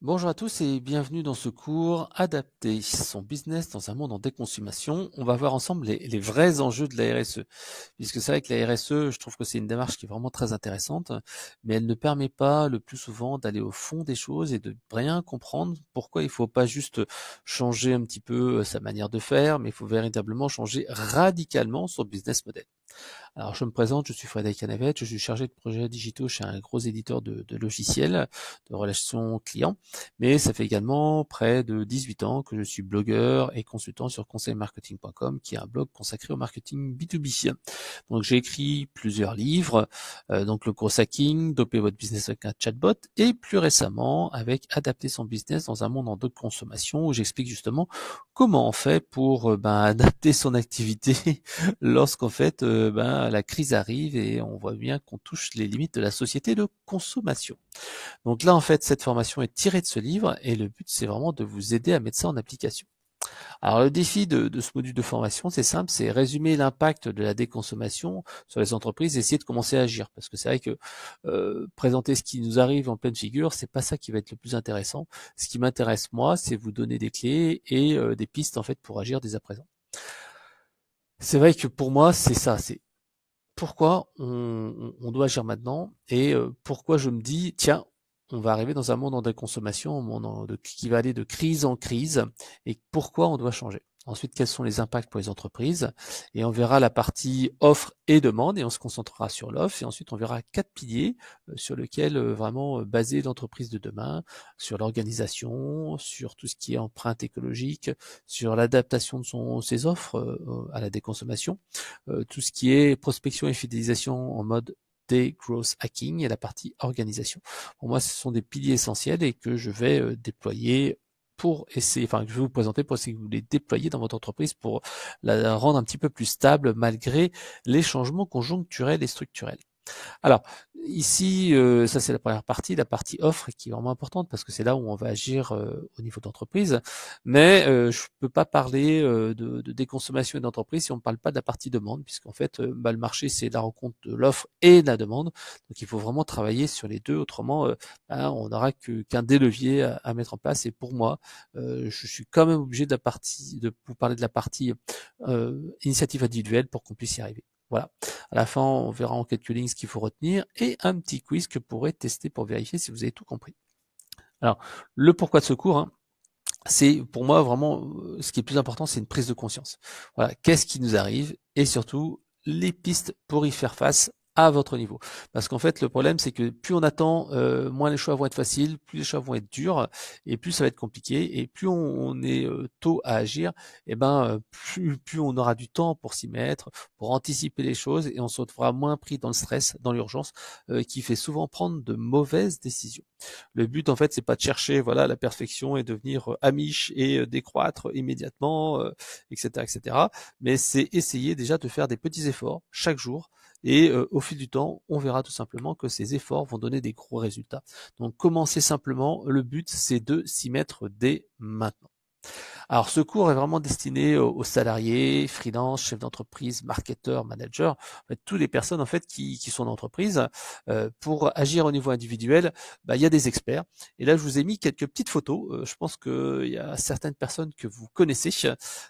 Bonjour à tous et bienvenue dans ce cours Adapter son business dans un monde en déconsommation. On va voir ensemble les vrais enjeux de la RSE. Puisque c'est vrai que la RSE, je trouve que c'est une démarche qui est vraiment très intéressante, mais elle ne permet pas le plus souvent d'aller au fond des choses et de bien comprendre pourquoi il ne faut pas juste changer un petit peu sa manière de faire, mais il faut véritablement changer radicalement son business model. Alors, je me présente, je suis Frédéric Canavette, je suis chargé de projets digitaux chez un gros éditeur de logiciels, de relations clients, mais ça fait également près de 18 ans que je suis blogueur et consultant sur conseilmarketing.com, qui est un blog consacré au marketing B2B. Donc, j'ai écrit plusieurs livres, donc le gros hacking, doper votre business avec un chatbot, et plus récemment avec adapter son business dans un monde en de consommation, où j'explique justement comment on fait pour adapter son activité lorsqu'en fait la crise arrive et on voit bien qu'on touche les limites de la société de consommation. Donc là en fait cette formation est tirée de ce livre et le but c'est vraiment de vous aider à mettre ça en application. Alors le défi de ce module de formation c'est simple, c'est résumer l'impact de la déconsommation sur les entreprises et essayer de commencer à agir parce que c'est vrai que présenter ce qui nous arrive en pleine figure c'est pas ça qui va être le plus intéressant. Ce qui m'intéresse moi c'est vous donner des clés et des pistes en fait pour agir dès à présent. C'est vrai que pour moi c'est ça, c'est pourquoi on doit agir maintenant et pourquoi je me dis, tiens, on va arriver dans un monde en déconsommation, un monde qui va aller de crise en crise, et pourquoi on doit changer. Ensuite, quels sont les impacts pour les entreprises? Et on verra la partie offre et demande, et on se concentrera sur l'offre. Et ensuite, on verra 4 piliers sur lesquels vraiment baser l'entreprise de demain, sur l'organisation, sur tout ce qui est empreinte écologique, sur l'adaptation de ses offres à la déconsommation, tout ce qui est prospection et fidélisation en mode des growth hacking et la partie organisation. Pour moi, ce sont des piliers essentiels et que je vais déployer pour essayer, enfin, que je vais vous présenter pour essayer de vous les déployer dans votre entreprise pour la rendre un petit peu plus stable malgré les changements conjoncturels et structurels. Alors, ici, ça c'est la première partie, la partie offre qui est vraiment importante parce que c'est là où on va agir au niveau d'entreprise. Mais je ne peux pas parler de déconsommation et d'entreprise si on ne parle pas de la partie demande, puisqu'en fait, le marché c'est la rencontre de l'offre et de la demande. Donc il faut vraiment travailler sur les deux, autrement on n'aura qu'un des leviers à mettre en place. Et pour moi, je suis quand même obligé de vous parler de la partie initiative individuelle pour qu'on puisse y arriver. Voilà. À la fin, on verra en quelques lignes ce qu'il faut retenir et un petit quiz que vous pourrez tester pour vérifier si vous avez tout compris. Alors, le pourquoi de ce cours, hein, c'est pour moi vraiment ce qui est plus important, c'est une prise de conscience. Voilà, qu'est-ce qui nous arrive et surtout les pistes pour y faire face à votre niveau. Parce qu'en fait, le problème, c'est que plus on attend, moins les choix vont être faciles, plus les choix vont être durs, et plus ça va être compliqué. Et plus on est tôt à agir, et plus on aura du temps pour s'y mettre, pour anticiper les choses, et on se retrouvera moins pris dans le stress, dans l'urgence, qui fait souvent prendre de mauvaises décisions. Le but, en fait, c'est pas de chercher, voilà, la perfection et devenir amiche et décroître immédiatement, etc., etc. Mais c'est essayer déjà de faire des petits efforts chaque jour. Et au fil du temps, on verra tout simplement que ces efforts vont donner des gros résultats. Donc, commencez simplement. Le but, c'est de s'y mettre dès maintenant. Alors, ce cours est vraiment destiné aux salariés, freelance, chefs d'entreprise, marketeurs, managers, en fait, toutes les personnes en fait qui sont en entreprise. Pour agir au niveau individuel, il y a des experts. Et là, je vous ai mis quelques petites photos. Je pense qu'il y a certaines personnes que vous connaissez,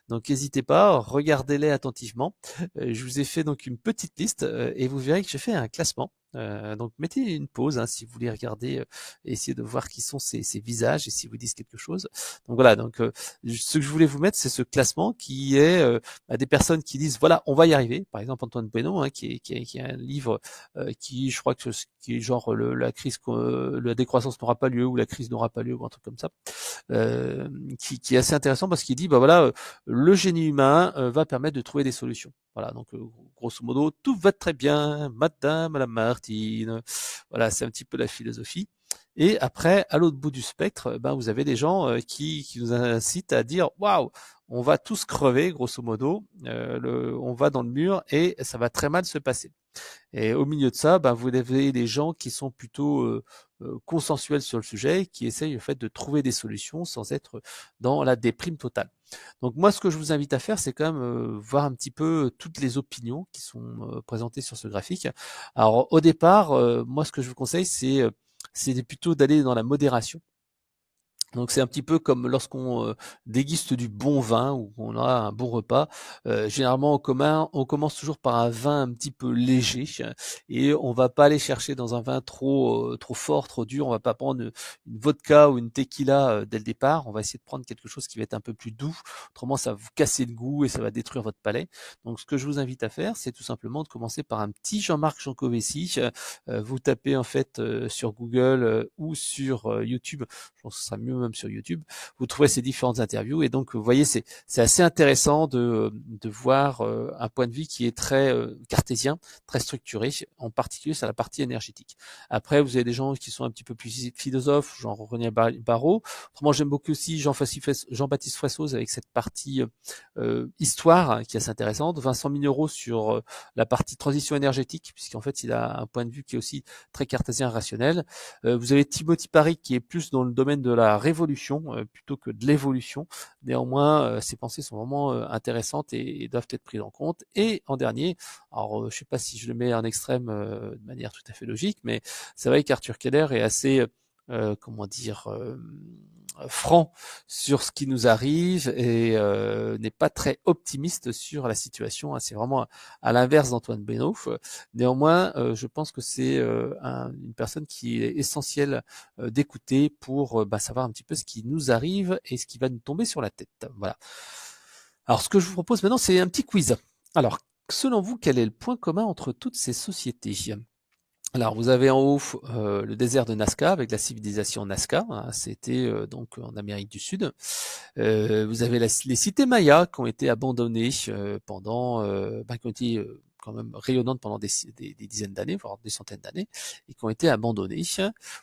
donc n'hésitez pas, regardez-les attentivement. Je vous ai fait donc une petite liste et vous verrez que j'ai fait un classement. Donc mettez une pause si vous voulez regarder, essayez de voir qui sont ces visages et si vous disent quelque chose. Donc voilà, donc ce que je voulais vous mettre, c'est ce classement qui est des personnes qui disent voilà, on va y arriver. Par exemple, Antoine Bueno, qui a un livre qui, je crois que qui est genre la décroissance n'aura pas lieu ou la crise n'aura pas lieu ou un truc comme ça, qui est assez intéressant parce qu'il dit le génie humain va permettre de trouver des solutions. Voilà, donc grosso modo, tout va très bien, Madame Martine. Voilà, c'est un petit peu la philosophie. Et après, à l'autre bout du spectre, vous avez des gens qui nous incitent à dire waouh, on va tous crever, grosso modo, on va dans le mur et ça va très mal se passer. Et au milieu de ça, vous avez des gens qui sont plutôt consensuels sur le sujet, qui essayent en fait de trouver des solutions sans être dans la déprime totale. Donc moi, ce que je vous invite à faire, c'est quand même voir un petit peu toutes les opinions qui sont présentées sur ce graphique. Alors au départ, moi, ce que je vous conseille, c'est plutôt d'aller dans la modération. Donc c'est un petit peu comme lorsqu'on déguste du bon vin ou qu'on a un bon repas. Généralement on commence toujours par un vin un petit peu léger et on va pas aller chercher dans un vin trop fort, trop dur. On va pas prendre une vodka ou une tequila dès le départ. On va essayer de prendre quelque chose qui va être un peu plus doux. Autrement, ça va vous casser le goût et ça va détruire votre palais. Donc ce que je vous invite à faire, c'est tout simplement de commencer par un petit Jean-Marc Jancovici. Vous tapez en fait sur Google ou sur YouTube. Je pense que ce sera mieux même sur YouTube, vous trouverez ces différentes interviews et donc vous voyez c'est assez intéressant de voir un point de vue qui est très cartésien, très structuré, en particulier sur la partie énergétique. Après vous avez des gens qui sont un petit peu plus philosophes, genre René Barreau. Autrement j'aime beaucoup aussi Jean-Baptiste Fressoz avec cette partie histoire qui est assez intéressante. Vincent Mineuro sur la partie transition énergétique, puisqu'en fait il a un point de vue qui est aussi très cartésien rationnel. Vous avez Timothy Parry qui est plus dans le domaine de la révolution plutôt que de l'évolution. Néanmoins, ces pensées sont vraiment intéressantes et doivent être prises en compte. Et en dernier, alors je sais pas si je le mets en extrême de manière tout à fait logique, mais c'est vrai qu'Arthur Keller est assez comment dire franc sur ce qui nous arrive et n'est pas très optimiste sur la situation. C'est vraiment à l'inverse d'Antoine Benoît. Néanmoins, je pense que c'est une personne qui est essentielle d'écouter pour savoir un petit peu ce qui nous arrive et ce qui va nous tomber sur la tête. Voilà. Alors, ce que je vous propose maintenant, c'est un petit quiz. Alors, selon vous, quel est le point commun entre toutes ces sociétés ? Alors, vous avez en haut le désert de Nazca avec la civilisation Nazca. Hein, c'était donc en Amérique du Sud. Vous avez les cités mayas qui ont été abandonnées pendant, qui ont été quand même rayonnantes pendant des dizaines d'années, voire des centaines d'années, et qui ont été abandonnées.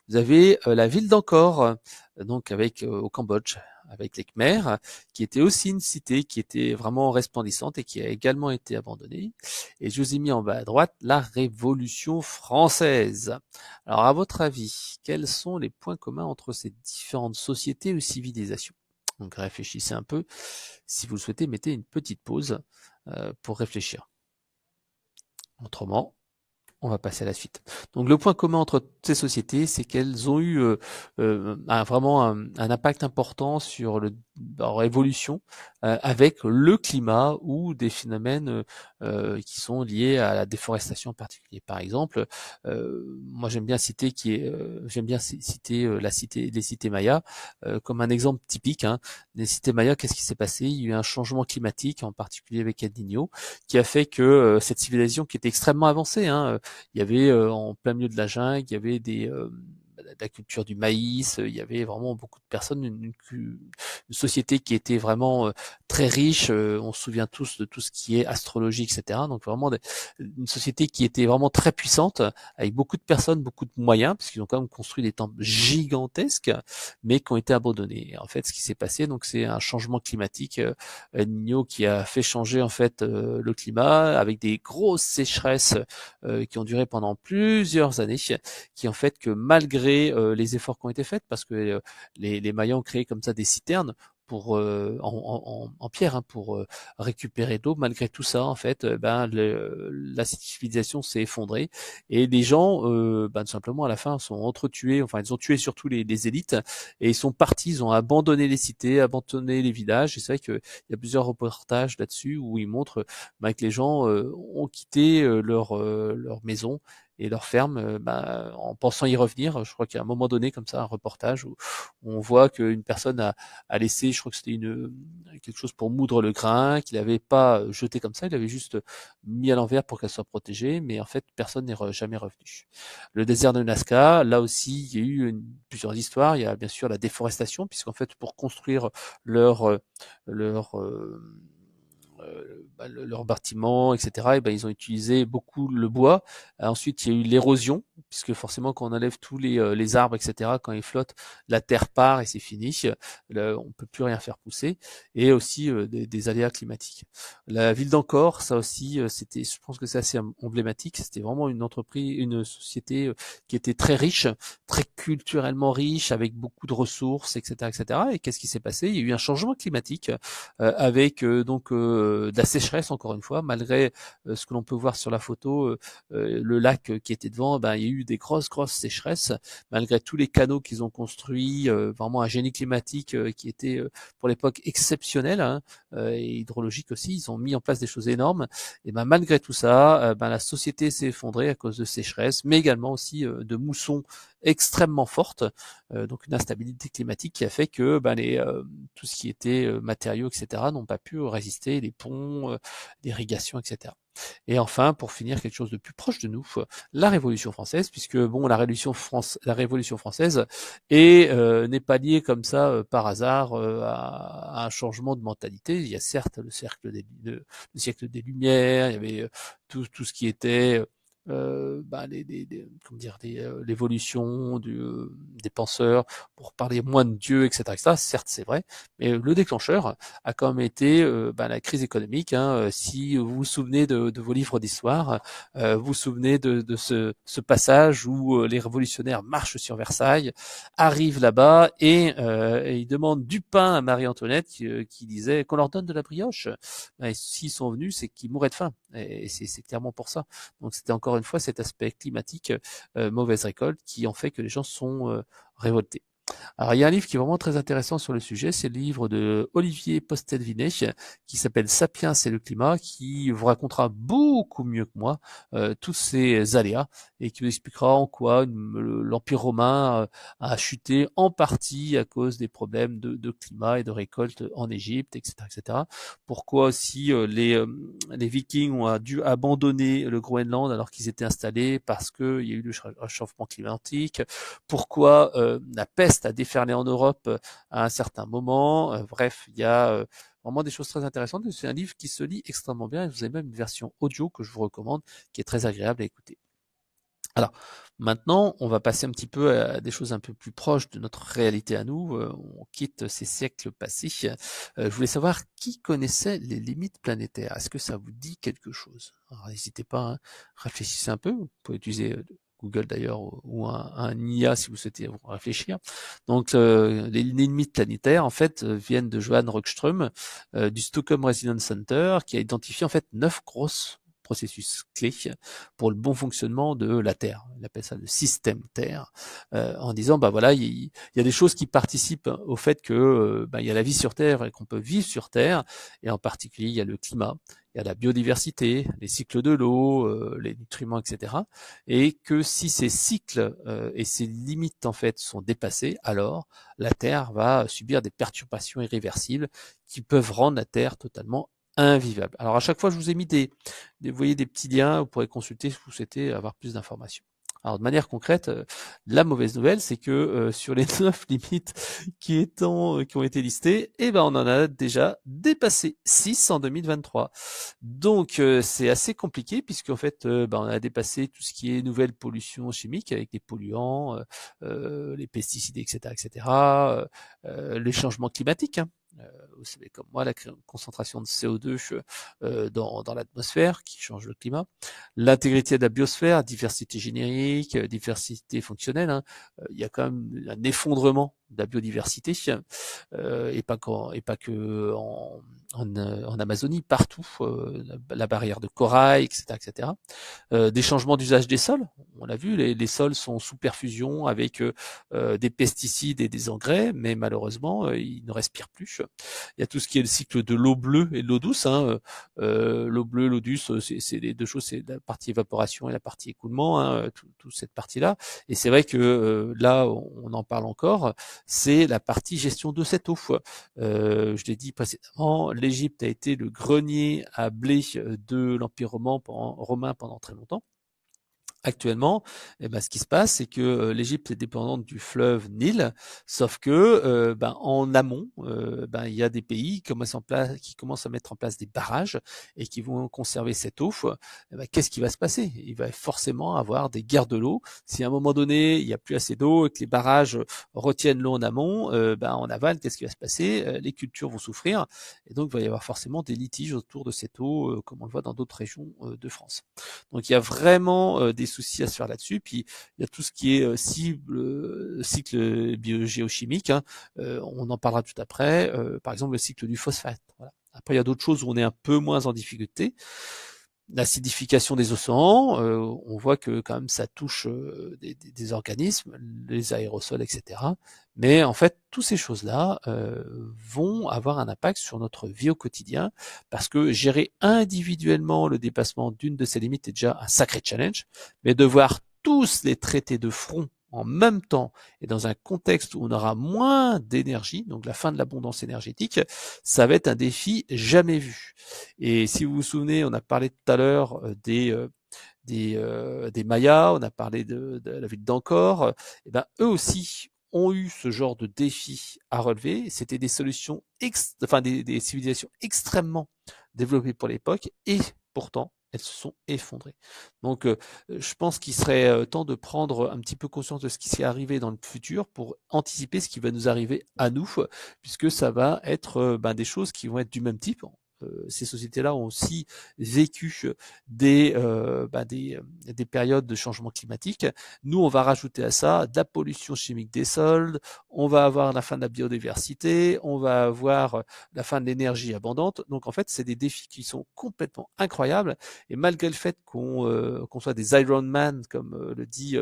Vous avez la ville d'Angkor, donc avec au Cambodge, avec les Khmers, qui était aussi une cité qui était vraiment resplendissante et qui a également été abandonnée. Et je vous ai mis en bas à droite la Révolution française. Alors, à votre avis, quels sont les points communs entre ces différentes sociétés ou civilisations ? Donc réfléchissez un peu. Si vous le souhaitez, mettez une petite pause pour réfléchir. Autrement, on va passer à la suite. Donc le point commun entre ces sociétés, c'est qu'elles ont eu vraiment un impact important sur leur évolution avec le climat ou des phénomènes qui sont liés à la déforestation en particulier. Par exemple, moi j'aime bien citer les cités mayas comme un exemple typique. Hein. Les cités mayas, qu'est-ce qui s'est passé ? Il y a eu un changement climatique, en particulier avec El Niño, qui a fait que cette civilisation qui était extrêmement avancée, hein, il y avait en plein milieu de la jungle, il y avait la culture du maïs, il y avait vraiment beaucoup de personnes, une société qui était vraiment très riche. On se souvient tous de tout ce qui est astrologie, etc. Donc vraiment une société qui était vraiment très puissante, avec beaucoup de personnes, beaucoup de moyens, parce qu'ils ont quand même construit des temples gigantesques, mais qui ont été abandonnés. Et en fait, ce qui s'est passé, donc c'est un changement climatique, El Niño, qui a fait changer en fait le climat, avec des grosses sécheresses qui ont duré pendant plusieurs années, qui en fait que malgré les efforts qui ont été faits, parce que les Mayas ont créé comme ça des citernes pour en pierre, hein, pour récupérer de l'eau. Malgré tout ça, en fait, la civilisation s'est effondrée et les gens, tout simplement à la fin, sont entretués. Enfin, ils ont tué surtout les élites et ils sont partis. Ils ont abandonné les cités, abandonné les villages. Et c'est vrai qu'il y a plusieurs reportages là-dessus où ils montrent que les gens ont quitté leur maison et leur ferme en pensant y revenir. Je crois qu'il y a un moment donné comme ça un reportage où on voit qu'une personne a laissé, je crois que c'était quelque chose pour moudre le grain, qu'il n'avait pas jeté comme ça, il avait juste mis à l'envers pour qu'elle soit protégée, mais en fait personne n'est jamais revenu. Le désert de Nazca, là aussi il y a eu plusieurs histoires. Il y a bien sûr la déforestation, puisqu'en fait pour construire leur leur leurs bâtiments, etc. Et ils ont utilisé beaucoup le bois. Ensuite, il y a eu l'érosion, puisque forcément, quand on enlève tous les arbres, etc., quand ils flottent, la terre part et c'est fini. On peut plus rien faire pousser. Et aussi des aléas climatiques. La ville d'Angkor, ça aussi, je pense que c'est assez emblématique. C'était vraiment une société qui était très riche, très culturellement riche, avec beaucoup de ressources, etc., etc. Et qu'est-ce qui s'est passé ? Il y a eu un changement climatique avec de la sécheresse, encore une fois, malgré ce que l'on peut voir sur la photo, le lac qui était devant, il y a eu des grosses sécheresses, malgré tous les canaux qu'ils ont construits, vraiment un génie climatique qui était pour l'époque exceptionnel, hein, et hydrologique aussi. Ils ont mis en place des choses énormes. Et malgré tout ça, la société s'est effondrée à cause de sécheresse, mais également aussi de moussons extrêmement fortes, donc une instabilité climatique qui a fait que tout ce qui était matériaux, etc., n'ont pas pu résister, les ponts, l'irrigation, etc. Et enfin, pour finir, quelque chose de plus proche de nous, la Révolution française, puisque la Révolution française n'est pas liée comme ça par hasard à un changement de mentalité. Il y a certes le siècle des Lumières, il y avait tout ce qui était comment dire, l'évolution des penseurs pour parler moins de Dieu, etc., etc. Certes, c'est vrai, mais le déclencheur a quand même été la crise économique. Hein. Si vous vous souvenez de vos livres d'histoire, vous vous souvenez de ce passage où les révolutionnaires marchent sur Versailles, arrivent là-bas et ils demandent du pain à Marie-Antoinette qui disait qu'on leur donne de la brioche. Et s'ils sont venus, c'est qu'ils mouraient de faim. Et c'est clairement pour ça. Donc c'était encore une fois cet aspect climatique, mauvaise récolte, qui en fait que les gens sont révoltés. Alors il y a un livre qui est vraiment très intéressant sur le sujet, c'est le livre de Olivier Postel-Vinet qui s'appelle Sapiens et le climat, qui vous racontera beaucoup mieux que moi tous ces aléas et qui vous expliquera en quoi l'Empire romain a chuté en partie à cause des problèmes de climat et de récolte en Égypte, etc., etc. Pourquoi aussi les Vikings ont dû abandonner le Groenland alors qu'ils étaient installés parce qu'il y a eu le réchauffement climatique. Pourquoi la peste a déferlé en Europe à un certain moment. Bref, il y a vraiment des choses très intéressantes. C'est un livre qui se lit extrêmement bien. Et vous avez même une version audio que je vous recommande, qui est très agréable à écouter. Alors, maintenant, on va passer un petit peu à des choses un peu plus proches de notre réalité à nous. On quitte ces siècles passés. Je voulais savoir qui connaissait les limites planétaires. Est-ce que ça vous dit quelque chose? Alors, n'hésitez pas, hein, réfléchissez un peu. Vous pouvez utiliser Google d'ailleurs ou un IA si vous souhaitez réfléchir. Donc, les limites planétaires, en fait, viennent de Johan Rockström du Stockholm Resilience Center, qui a identifié en fait 9 grosses processus clés pour le bon fonctionnement de la Terre. Il appelle ça le système Terre, en disant il y a des choses qui participent au fait que il y a la vie sur Terre et qu'on peut vivre sur Terre, et en particulier il y a le climat, il y a la biodiversité, les cycles de l'eau, les nutriments, etc. Et que si ces cycles et ces limites en fait sont dépassés, alors la Terre va subir des perturbations irréversibles qui peuvent rendre la Terre totalement invivable. Alors à chaque fois, je vous ai mis vous voyez des petits liens, vous pourrez consulter si vous souhaitez avoir plus d'informations. Alors de manière concrète, la mauvaise nouvelle, c'est que sur les 9 limites qui ont été listées, on en a déjà dépassé 6 en 2023. Donc c'est assez compliqué puisque en fait, on a dépassé tout ce qui est nouvelle pollution chimique avec les polluants, les pesticides, etc., etc., les changements climatiques. Hein. Vous savez comme moi, la concentration de CO2 dans l'atmosphère qui change le climat, l'intégrité de la biosphère, diversité générique, diversité fonctionnelle. Hein. Il y a quand même un effondrement de la biodiversité et pas que en Amazonie, partout, la barrière de corail, etc., etc. Des changements d'usage des sols. On l'a vu, les sols sont sous perfusion avec des pesticides et des engrais, mais malheureusement, ils ne respirent plus. Il y a tout ce qui est le cycle de l'eau bleue et de l'eau douce. Hein. L'eau bleue, l'eau douce, c'est les deux choses, c'est la partie évaporation et la partie écoulement, hein, toute cette partie-là. Et c'est vrai que là, on en parle encore, c'est la partie gestion de cette eau. Je l'ai dit précédemment, l'Égypte a été le grenier à blé de l'Empire romain pendant très longtemps. Actuellement, ce qui se passe, c'est que l'Égypte est dépendante du fleuve Nil, sauf que en amont, il y a des pays qui commencent à mettre en place des barrages et qui vont conserver cette eau. Qu'est-ce qui va se passer? Il va forcément avoir des guerres de l'eau. Si à un moment donné, il n'y a plus assez d'eau et que les barrages retiennent l'eau en amont, en aval, qu'est-ce qui va se passer? Les cultures vont souffrir et donc il va y avoir forcément des litiges autour de cette eau, comme on le voit dans d'autres régions de France. Donc il y a vraiment des soucis à se faire là-dessus. Puis il y a tout ce qui est cycle biogéochimique. Hein. On en parlera tout après. Par exemple, le cycle du phosphate. Voilà. Après, il y a d'autres choses où on est un peu moins en difficulté. L'acidification des océans, on voit que quand même ça touche des organismes, les aérosols, etc. Mais en fait, toutes ces choses-là vont avoir un impact sur notre vie au quotidien, parce que gérer individuellement le dépassement d'une de ces limites est déjà un sacré challenge, mais devoir tous les traiter de front en même temps et dans un contexte où on aura moins d'énergie, donc la fin de l'abondance énergétique, ça va être un défi jamais vu. Et si vous vous souvenez, on a parlé tout à l'heure des Mayas, on a parlé de la ville d'Angkor, et ben eux aussi ont eu ce genre de défi à relever. C'était des solutions, enfin des civilisations extrêmement développées pour l'époque, et pourtant elles se sont effondrées. Donc je pense qu'il serait temps de prendre un petit peu conscience de ce qui s'est arrivé dans le futur pour anticiper ce qui va nous arriver à nous, puisque ça va être des choses qui vont être du même type. Ces sociétés-là ont aussi vécu des périodes de changement climatique. Nous, on va rajouter à ça de la pollution chimique des sols, on va avoir la fin de la biodiversité, on va avoir la fin de l'énergie abondante. Donc en fait, c'est des défis qui sont complètement incroyables. Et malgré le fait qu'on soit des Iron Man, comme le dit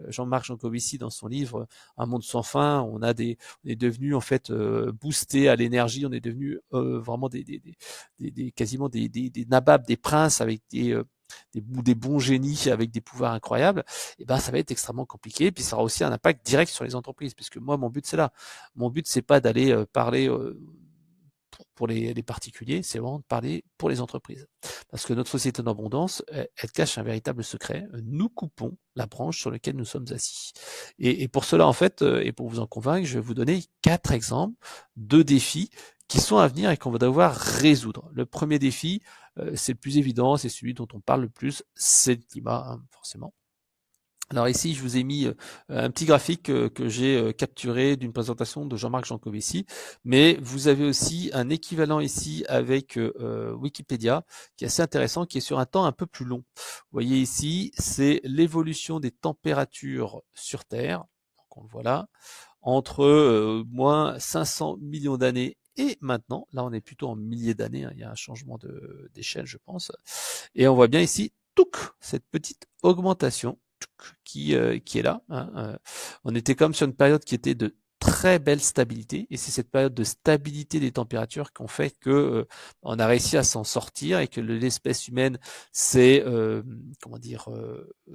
Jean-Marc Jancovici dans son livre Un monde sans fin, on est devenu en fait boosté à l'énergie, on est devenu vraiment quasiment des nababs, des princes avec des bons génies avec des pouvoirs incroyables. Et ben ça va être extrêmement compliqué. Puis ça aura aussi un impact direct sur les entreprises, puisque moi mon but c'est là. Mon but c'est pas d'aller parler pour les particuliers, c'est vraiment de parler pour les entreprises. Parce que notre société d'abondance, elle cache un véritable secret. Nous coupons la branche sur laquelle nous sommes assis. Et pour cela, en fait, et pour vous en convaincre, je vais vous donner 4 exemples de défis qui sont à venir et qu'on va devoir résoudre. Le premier défi, c'est le plus évident, c'est celui dont on parle le plus, c'est le climat, hein, forcément. Alors ici, je vous ai mis un petit graphique que j'ai capturé d'une présentation de Jean-Marc Jancovici, mais vous avez aussi un équivalent ici avec Wikipédia, qui est assez intéressant, qui est sur un temps un peu plus long. Vous voyez ici, c'est l'évolution des températures sur Terre, donc on le voit là, entre moins 500 millions d'années et maintenant. Là, on est plutôt en milliers d'années, hein, il y a un changement d'échelle, je pense. Et on voit bien ici, cette petite augmentation qui est là. Hein. On était comme sur une période qui était de très belle stabilité, et c'est cette période de stabilité des températures qu'on fait que on a réussi à s'en sortir et que l'espèce humaine s'est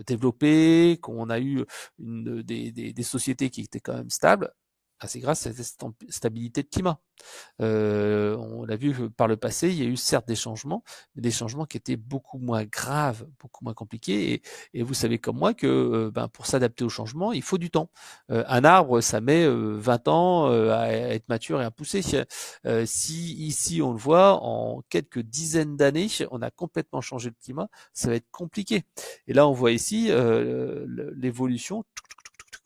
développée, qu'on a eu des sociétés qui étaient quand même stables. C'est grâce à cette stabilité de climat. On l'a vu par le passé, il y a eu certes des changements, mais des changements qui étaient beaucoup moins graves, beaucoup moins compliqués. Et vous savez comme moi que pour s'adapter au changement, il faut du temps. Un arbre, ça met 20 ans à être mature et à pousser. Si ici on le voit, en quelques dizaines d'années, on a complètement changé le climat, ça va être compliqué. Et là, on voit ici l'évolution.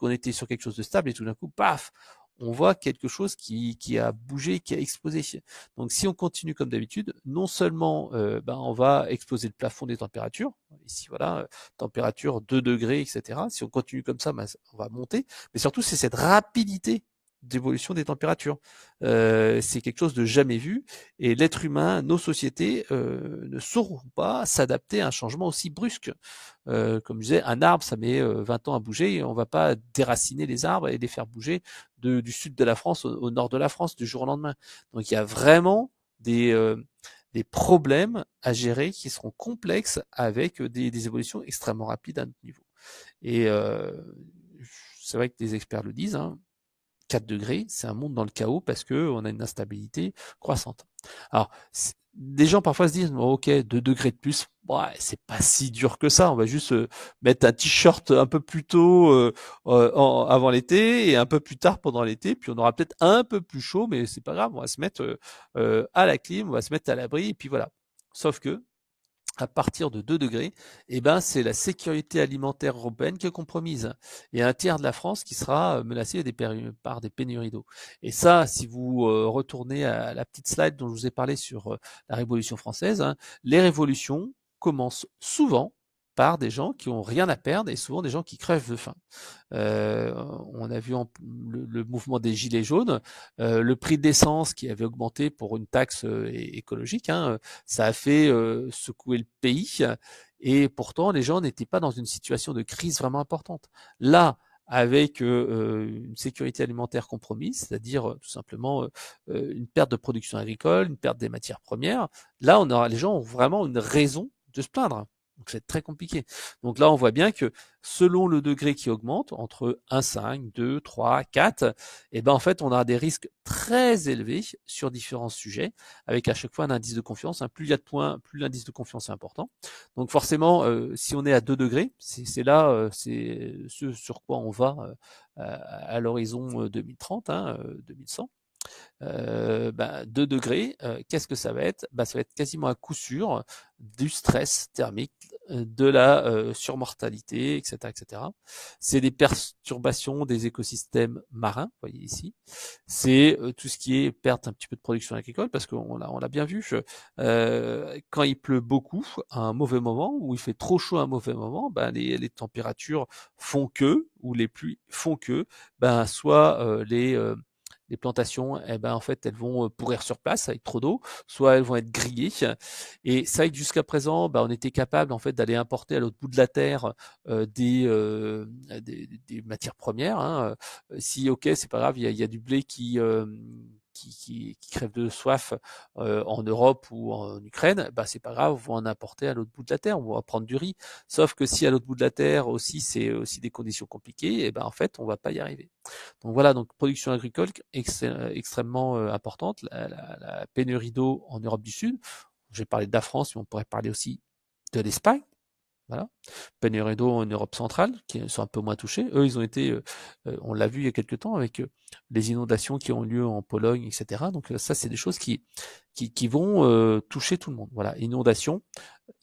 On était sur quelque chose de stable et tout d'un coup, paf, on voit quelque chose qui a bougé, qui a explosé. Donc si on continue comme d'habitude, non seulement on va exploser le plafond des températures, ici voilà, température 2 degrés, etc. Si on continue comme ça, on va monter, mais surtout c'est cette rapidité d'évolution des températures. C'est quelque chose de jamais vu, et l'être humain, nos sociétés ne sauront pas s'adapter à un changement aussi brusque. Comme je disais, un arbre, ça met 20 ans à bouger, et on va pas déraciner les arbres et les faire bouger du sud de la France au nord de la France du jour au lendemain. Donc il y a vraiment des problèmes à gérer qui seront complexes avec des évolutions extrêmement rapides à notre niveau. Et c'est vrai que les experts le disent, hein, 4 degrés, c'est un monde dans le chaos parce que on a une instabilité croissante. Alors, des gens parfois se disent, oh, ok, 2 degrés de plus, ouais, c'est pas si dur que ça. On va juste mettre un t-shirt un peu plus tôt avant l'été et un peu plus tard pendant l'été, puis on aura peut-être un peu plus chaud, mais c'est pas grave. On va se mettre à la clim, on va se mettre à l'abri, et puis voilà. Sauf que à partir de 2 degrés, c'est la sécurité alimentaire européenne qui est compromise. Et un tiers de la France qui sera menacé par des pénuries d'eau. Et ça, si vous retournez à la petite slide dont je vous ai parlé sur la Révolution française, hein, les révolutions commencent souvent par des gens qui ont rien à perdre et souvent des gens qui crèvent de faim. On a vu le mouvement des gilets jaunes, le prix de l'essence qui avait augmenté pour une taxe écologique, hein, ça a fait secouer le pays et pourtant les gens n'étaient pas dans une situation de crise vraiment importante. Là, avec une sécurité alimentaire compromise, c'est-à-dire tout simplement une perte de production agricole, une perte des matières premières, là les gens ont vraiment une raison de se plaindre. Donc c'est très compliqué. Donc là, on voit bien que selon le degré qui augmente, entre 1,5, 2, 3, 4, et ben en fait, on a des risques très élevés sur différents sujets, avec à chaque fois un indice de confiance. Plus il y a de points, plus l'indice de confiance est important. Donc forcément, si on est à 2 degrés, c'est là, c'est ce sur quoi on va à l'horizon 2030, 2100. 2 degrés, qu'est-ce que ça va être? Ça va être quasiment à coup sûr du stress thermique, de la surmortalité, etc., etc. C'est des perturbations des écosystèmes marins, vous voyez ici. C'est tout ce qui est perte un petit peu de production agricole, parce qu'on l'a bien vu, quand il pleut beaucoup à un mauvais moment, ou il fait trop chaud à un mauvais moment, les températures font que, ou les pluies font que, soit les plantations, en fait, elles vont pourrir sur place avec trop d'eau, soit elles vont être grillées. Et c'est vrai que jusqu'à présent, on était capable en fait d'aller importer à l'autre bout de la terre des matières premières. Si ok, c'est pas grave, il y a du blé qui crève de soif en Europe ou en Ukraine, c'est pas grave, on va en importer à l'autre bout de la terre, on va prendre du riz. Sauf que si à l'autre bout de la terre aussi c'est aussi des conditions compliquées, et en fait on va pas y arriver. Donc voilà, donc production agricole extrêmement importante, la pénurie d'eau en Europe du Sud. J'ai parlé de la France, mais on pourrait parler aussi de l'Espagne. Voilà. Pénurie d'eau en Europe centrale, qui sont un peu moins touchés. Eux, ils ont été, on l'a vu il y a quelques temps avec les inondations qui ont lieu en Pologne, etc. Donc ça, c'est des choses qui vont toucher tout le monde. Voilà, inondation.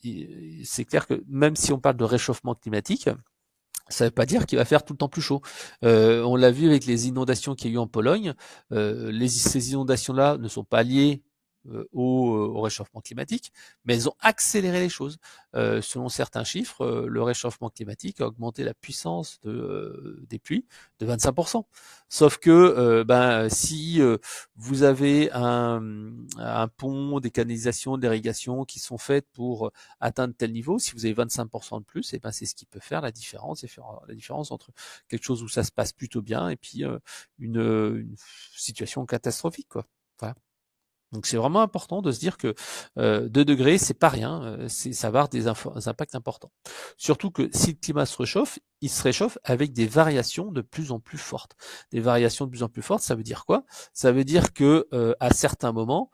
C'est clair que même si on parle de réchauffement climatique, ça ne veut pas dire qu'il va faire tout le temps plus chaud. On l'a vu avec les inondations qu'il y a eu en Pologne. Ces inondations-là ne sont pas liées au réchauffement climatique, mais elles ont accéléré les choses. Selon certains chiffres, le réchauffement climatique a augmenté la puissance des pluies de 25%. Sauf que si vous avez un pont, des canalisations, de l'irrigation qui sont faites pour atteindre tel niveau, si vous avez 25% de plus, c'est ce qui peut faire la différence, et faire la différence entre quelque chose où ça se passe plutôt bien et puis une situation catastrophique, quoi. Voilà. Donc c'est vraiment important de se dire que 2 degrés, c'est pas rien, ça va avoir des impacts importants. Surtout que si le climat se réchauffe, il se réchauffe avec des variations de plus en plus fortes. Des variations de plus en plus fortes, ça veut dire quoi? Ça veut dire que à certains moments,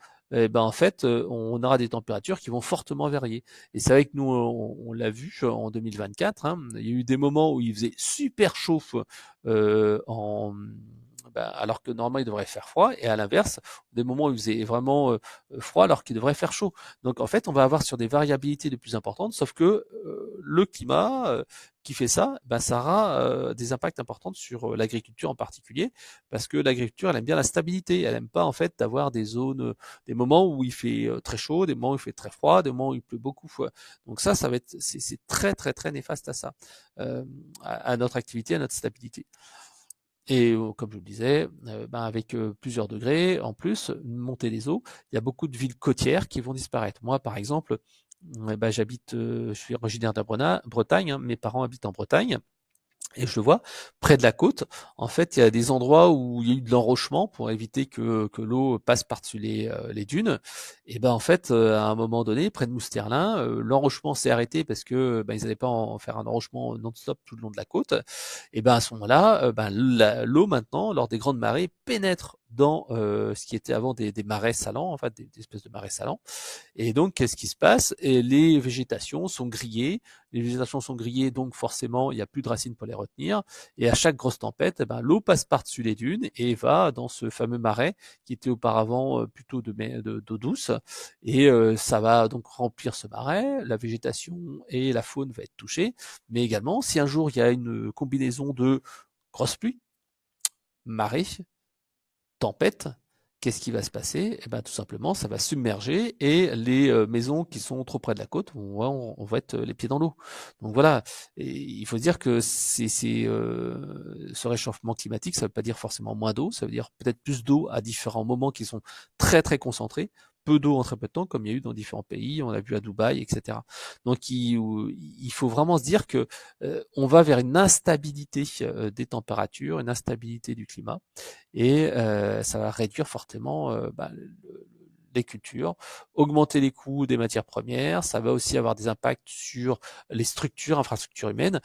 en fait, on aura des températures qui vont fortement varier. Et c'est vrai que nous, on l'a vu en 2024. Il y a eu des moments où il faisait super chaud alors que normalement il devrait faire froid, et à l'inverse, des moments où il faisait vraiment froid alors qu'il devrait faire chaud. Donc en fait, on va avoir sur des variabilités de plus importantes, sauf que le climat qui fait ça, ça aura des impacts importants sur l'agriculture en particulier, parce que l'agriculture, elle aime bien la stabilité, elle aime pas en fait d'avoir des zones, des moments où il fait très chaud, des moments où il fait très froid, des moments où il pleut beaucoup. Donc ça va être, c'est très très très néfaste à ça, à notre activité, à notre stabilité. Et comme je le disais, avec plusieurs degrés, en plus, une montée des eaux, il y a beaucoup de villes côtières qui vont disparaître. Moi, par exemple, je suis originaire de la Bretagne, mes parents habitent en Bretagne. Et je le vois, près de la côte, en fait, il y a des endroits où il y a eu de l'enrochement pour éviter que l'eau passe par-dessus les dunes. Et en fait, à un moment donné, près de Mousterlin, l'enrochement s'est arrêté parce que ils n'allaient pas en faire un enrochement non-stop tout le long de la côte. Et à ce moment-là, l'eau maintenant, lors des grandes marées, pénètre dans ce qui était avant des marais salants, en fait, des espèces de marais salants. Et donc, qu'est-ce qui se passe? Et les végétations sont grillées. Les végétations sont grillées, donc forcément, il n'y a plus de racines pour les retenir. Et à chaque grosse tempête, l'eau passe par-dessus les dunes et va dans ce fameux marais qui était auparavant plutôt d'eau douce. Et ça va donc remplir ce marais. La végétation et la faune va être touchées. Mais également, si un jour il y a une combinaison de grosses pluies, marée, tempête, qu'est-ce qui va se passer? Eh ben, tout simplement, ça va submerger et les maisons qui sont trop près de la côte, on va être les pieds dans l'eau. Donc voilà, et il faut se dire que ce réchauffement climatique, ça veut pas dire forcément moins d'eau, ça veut dire peut-être plus d'eau à différents moments qui sont très très concentrés, peu d'eau en très peu de temps, comme il y a eu dans différents pays, on l'a vu à Dubaï, etc. Donc il faut vraiment se dire que on va vers une instabilité des températures, une instabilité du climat, et ça va réduire fortement les cultures, augmenter les coûts des matières premières, ça va aussi avoir des impacts sur les structures, infrastructures humaines.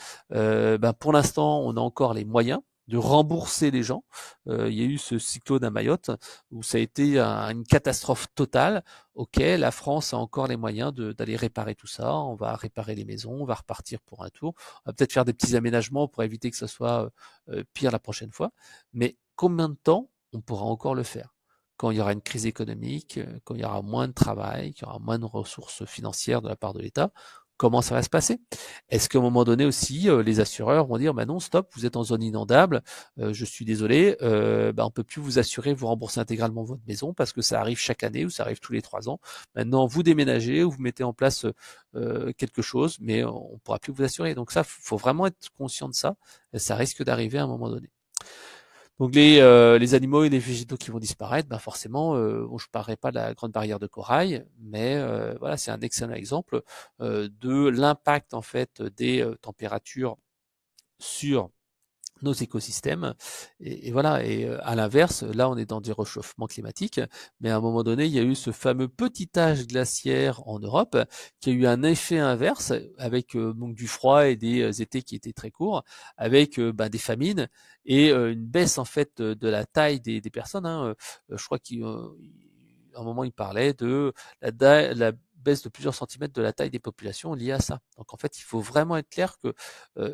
Pour l'instant, on a encore les moyens de rembourser les gens. Il y a eu ce cyclone à Mayotte où ça a été une catastrophe totale. Ok, la France a encore les moyens d'aller réparer tout ça. On va réparer les maisons, on va repartir pour un tour. On va peut-être faire des petits aménagements pour éviter que ce soit pire la prochaine fois. Mais combien de temps on pourra encore le faire? Quand il y aura une crise économique, quand il y aura moins de travail, qu'il y aura moins de ressources financières de la part de l'État, comment ça va se passer? Est-ce qu'à un moment donné aussi, les assureurs vont dire, bah non, stop, vous êtes en zone inondable, je suis désolé, on peut plus vous assurer, vous rembourser intégralement votre maison parce que ça arrive chaque année ou ça arrive tous les 3 ans. Maintenant, vous déménagez ou vous mettez en place quelque chose, mais on pourra plus vous assurer. Donc ça, faut vraiment être conscient de ça. Ça risque d'arriver à un moment donné. Donc les animaux et les végétaux qui vont disparaître, ben forcément, je parlerai pas de la grande barrière de corail, mais voilà, c'est un excellent exemple de l'impact en fait des températures sur nos écosystèmes. Et voilà, et à l'inverse, là on est dans des réchauffements climatiques, mais à un moment donné, il y a eu ce fameux petit âge glaciaire en Europe qui a eu un effet inverse avec donc du froid et des étés qui étaient très courts, avec des famines et une baisse en fait de la taille des personnes. Je crois qu'à un moment il parlait de la baisse de plusieurs centimètres de la taille des populations liées à ça. Donc en fait, il faut vraiment être clair que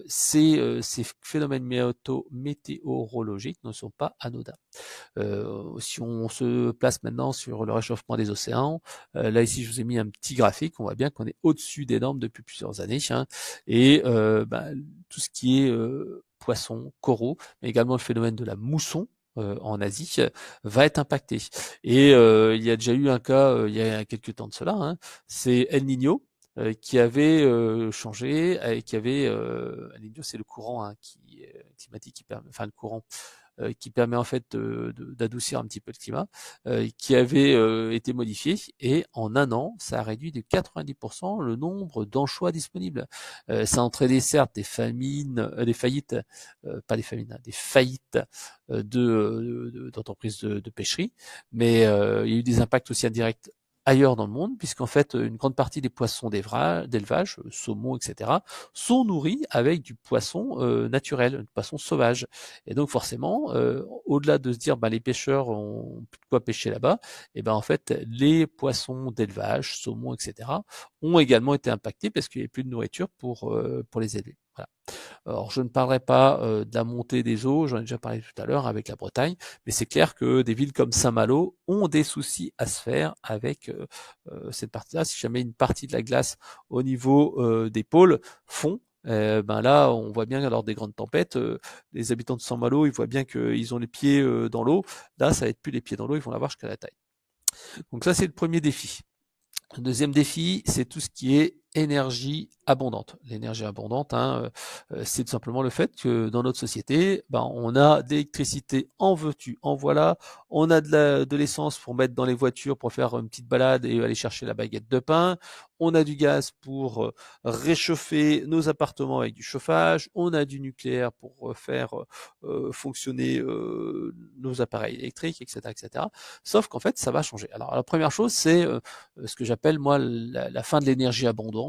ces phénomènes météorologiques ne sont pas anodins. Si on se place maintenant sur le réchauffement des océans, là ici je vous ai mis un petit graphique, on voit bien qu'on est au-dessus des normes depuis plusieurs années, et tout ce qui est poissons, coraux, mais également le phénomène de la mousson, en Asie, va être impacté. Et il y a déjà eu un cas il y a quelques temps de cela, c'est El Niño, qui avait changé, et qui avait El Niño, c'est le courant climatique qui permet, enfin le courant qui permet en fait d'adoucir un petit peu le climat, qui avait été modifié, et en un an, ça a réduit de 90% le nombre d'anchois disponibles. Ça a entraîné certes des famines, des faillites, pas des famines, des faillites d'entreprises de pêcherie, mais il y a eu des impacts aussi indirects ailleurs dans le monde, puisqu'en fait, une grande partie des poissons d'élevage, saumon, etc., sont nourris avec du poisson naturel, du poisson sauvage. Et donc forcément, au-delà de se dire les pêcheurs ont plus de quoi pêcher là-bas, et en fait les poissons d'élevage, saumon, etc., ont également été impactés parce qu'il n'y avait plus de nourriture pour les élever. Voilà. Alors je ne parlerai pas de la montée des eaux, j'en ai déjà parlé tout à l'heure avec la Bretagne, mais c'est clair que des villes comme Saint-Malo ont des soucis à se faire avec cette partie-là. Si jamais une partie de la glace au niveau des pôles fond, là on voit bien lors des grandes tempêtes, les habitants de Saint-Malo, ils voient bien qu'ils ont les pieds dans l'eau. Là ça va être plus les pieds dans l'eau, ils vont l'avoir jusqu'à la taille. Donc ça c'est le premier défi. Le deuxième défi, c'est tout ce qui est énergie abondante. L'énergie abondante, c'est tout simplement le fait que dans notre société, on a d'électricité en veux-tu, en voilà, on a de l'essence pour mettre dans les voitures pour faire une petite balade et aller chercher la baguette de pain, on a du gaz pour réchauffer nos appartements avec du chauffage, on a du nucléaire pour faire fonctionner nos appareils électriques, etc., etc. Sauf qu'en fait, ça va changer. Alors la première chose, c'est ce que j'appelle moi la fin de l'énergie abondante,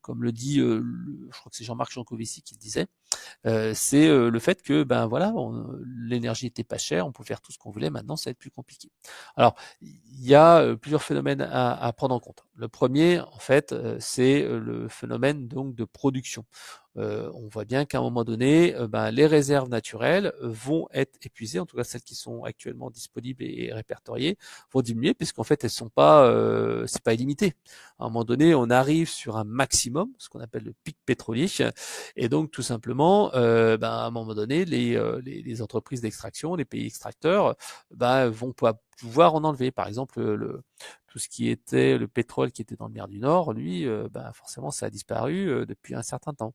comme le dit, je crois que c'est Jean-Marc Jancovici qui le disait. C'est le fait que l'énergie était pas chère, on pouvait faire tout ce qu'on voulait. Maintenant, ça va être plus compliqué. Alors, il y a plusieurs phénomènes à prendre en compte. Le premier, en fait, c'est le phénomène donc de production. On voit bien qu'à un moment donné, les réserves naturelles vont être épuisées, en tout cas celles qui sont actuellement disponibles et répertoriées, vont diminuer puisqu'en fait elles sont pas, c'est pas illimité. À un moment donné, on arrive sur un maximum, ce qu'on appelle le pic pétrolier, et donc tout simplement simplement, à un moment donné, les entreprises d'extraction, les pays extracteurs, vont pouvoir en enlever. Par exemple, tout ce qui était le pétrole qui était dans le mer du Nord, lui, forcément, ça a disparu depuis un certain temps.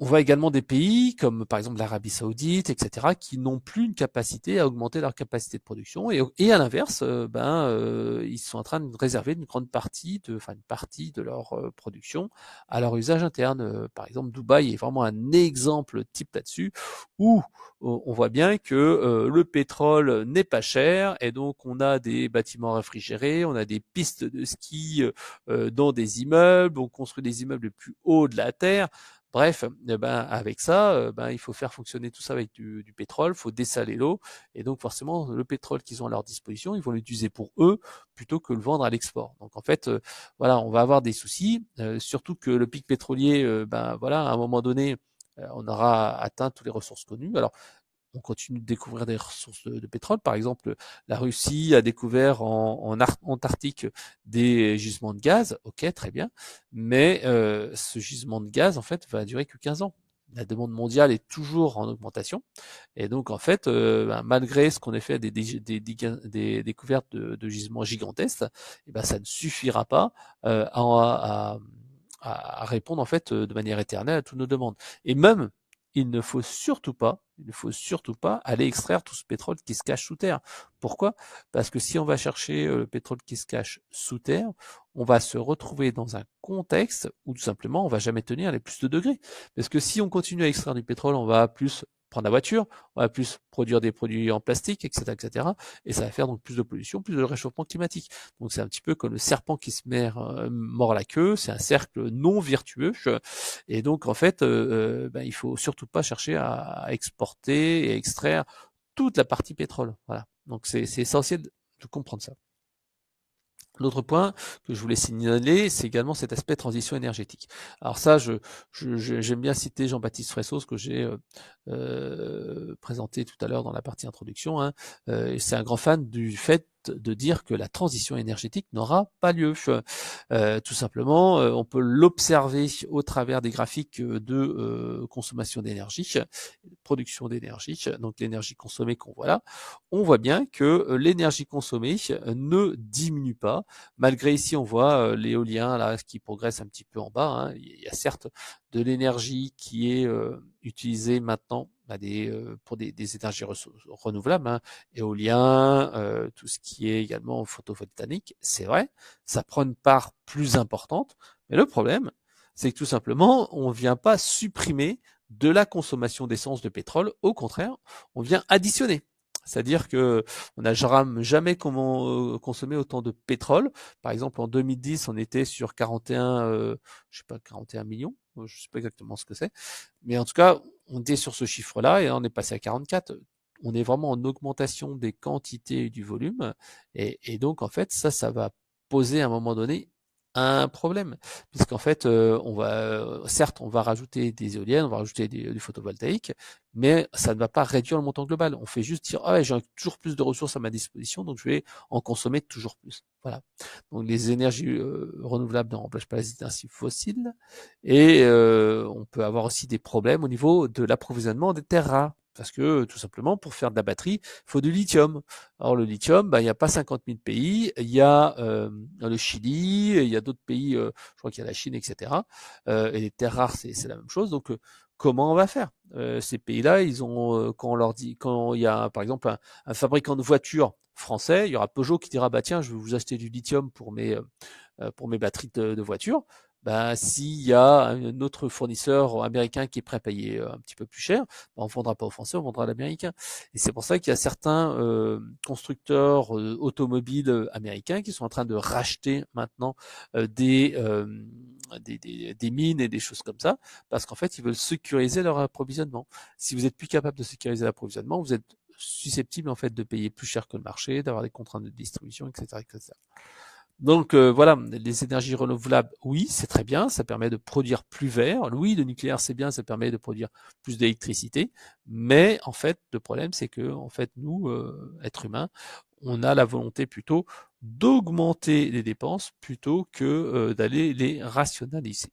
On voit également des pays comme par exemple l'Arabie Saoudite, etc., qui n'ont plus une capacité à augmenter leur capacité de production et à l'inverse, ils sont en train de réserver une partie de leur production à leur usage interne. Par exemple, Dubaï est vraiment un exemple type là-dessus où on voit bien que le pétrole n'est pas cher et donc on a des bâtiments réfrigérés, on a des pistes de ski dans des immeubles, on construit des immeubles les plus hauts de la terre. Bref, avec ça, il faut faire fonctionner tout ça avec du pétrole, il faut dessaler l'eau, et donc forcément le pétrole qu'ils ont à leur disposition, ils vont l'utiliser pour eux plutôt que le vendre à l'export. Donc en fait, on va avoir des soucis, surtout que le pic pétrolier, à un moment donné, on aura atteint toutes les ressources connues. Alors on continue de découvrir des ressources de pétrole. Par exemple, la Russie a découvert en Antarctique des gisements de gaz. Ok, très bien. Mais ce gisement de gaz, en fait, va durer que 15 ans. La demande mondiale est toujours en augmentation. Et donc, en fait, malgré ce qu'on ait fait des découvertes de gisements gigantesques, ça ne suffira pas à répondre, en fait, de manière éternelle à toutes nos demandes. Et même, il ne faut surtout pas aller extraire tout ce pétrole qui se cache sous terre. Pourquoi? Parce que si on va chercher le pétrole qui se cache sous terre, on va se retrouver dans un contexte où tout simplement on va jamais tenir les plus de degrés. Parce que si on continue à extraire du pétrole, on va plus prendre la voiture, on va plus produire des produits en plastique, etc., etc. Et ça va faire donc plus de pollution, plus de réchauffement climatique. Donc c'est un petit peu comme le serpent qui se mord la queue, c'est un cercle non vertueux. Et donc en fait, il faut surtout pas chercher à exporter et extraire toute la partie pétrole. Voilà. Donc c'est essentiel de comprendre ça. L'autre point que je voulais signaler, c'est également cet aspect transition énergétique. Alors ça, j'aime bien citer Jean-Baptiste Fressos, que j'ai présenté tout à l'heure dans la partie introduction. C'est un grand fan du fait de dire que la transition énergétique n'aura pas lieu. Tout simplement, on peut l'observer au travers des graphiques de consommation d'énergie, de production d'énergie, donc l'énergie consommée qu'on voit là. On voit bien que l'énergie consommée ne diminue pas, malgré ici on voit l'éolien là qui progresse un petit peu en bas. Il y a certes de l'énergie qui est utilisée maintenant pour des énergies renouvelables, éolien, tout ce qui est également photovoltaïque, c'est vrai, ça prend une part plus importante, mais le problème, c'est que tout simplement, on ne vient pas supprimer de la consommation d'essence de pétrole, au contraire, on vient additionner. C'est-à-dire que on n'a jamais consommé autant de pétrole. Par exemple, en 2010, on était sur 41 millions, je sais pas exactement ce que c'est, mais en tout cas, on était sur ce chiffre-là et on est passé à 44. On est vraiment en augmentation des quantités et du volume, et donc en fait, ça va poser à un moment donné un problème, puisqu'en fait, certes, on va rajouter des éoliennes, on va rajouter du photovoltaïque, mais ça ne va pas réduire le montant global. On fait juste dire, ah ouais, j'ai toujours plus de ressources à ma disposition, donc je vais en consommer toujours plus. Voilà. Donc les énergies renouvelables ne remplacent pas les énergies fossiles, et on peut avoir aussi des problèmes au niveau de l'approvisionnement des terres rares. Parce que tout simplement, pour faire de la batterie, il faut du lithium. Alors le lithium, il n'y a pas 50 000 pays, il y a le Chili, il y a d'autres pays, je crois qu'il y a la Chine, etc. Et les terres rares, c'est la même chose. Donc comment on va faire? Ces pays-là, ils ont, quand on leur dit, quand il y a par exemple un fabricant de voitures français, il y aura Peugeot qui dira, bah tiens, je vais vous acheter du lithium pour mes batteries de voitures. S'il y a un autre fournisseur américain qui est prêt à payer un petit peu plus cher, on ne vendra pas aux Français, on vendra à l'américain. Et c'est pour ça qu'il y a certains constructeurs automobiles américains qui sont en train de racheter maintenant des mines et des choses comme ça, parce qu'en fait, ils veulent sécuriser leur approvisionnement. Si vous êtes plus capable de sécuriser l'approvisionnement, vous êtes susceptible en fait de payer plus cher que le marché, d'avoir des contraintes de distribution, etc., etc. Donc voilà, les énergies renouvelables, oui, c'est très bien, ça permet de produire plus vert. Oui, le nucléaire, c'est bien, ça permet de produire plus d'électricité. Mais en fait, le problème, c'est que en fait, nous, êtres humains, on a la volonté plutôt d'augmenter les dépenses plutôt que d'aller les rationaliser.